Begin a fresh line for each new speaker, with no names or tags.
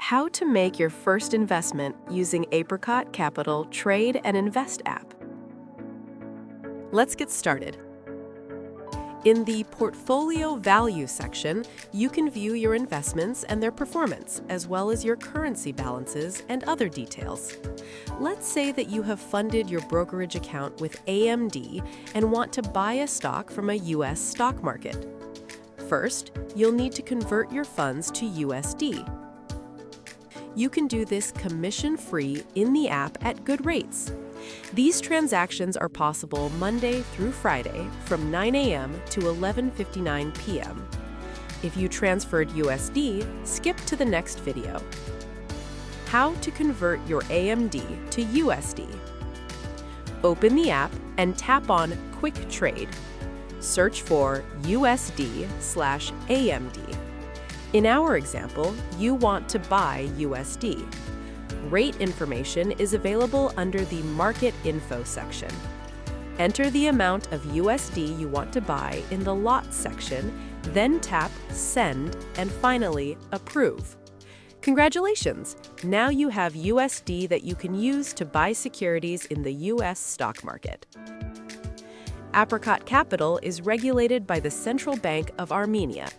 How to make your first investment using Apricot Capital Trade and Invest app. Let's get started. In the Portfolio Value section, you can view your investments and their performance, as well as your currency balances and other details. Let's say that you have funded your brokerage account with AMD and want to buy a stock from a U.S. stock market. First, you'll need to convert your funds to USD. You can do this commission-free in the app at good rates. These transactions are possible Monday through Friday from 9 a.m. to 11:59 p.m. If you transferred USD, skip to the next video. How to convert your AMD to USD. Open the app and tap on Quick Trade. Search for USD/AMD. In our example, you want to buy USD. Rate information is available under the Market Info section. Enter the amount of USD you want to buy in the Lot section, then tap Send, and finally, Approve. Congratulations! Now you have USD that you can use to buy securities in the U.S. stock market. Apricot Capital is regulated by the Central Bank of Armenia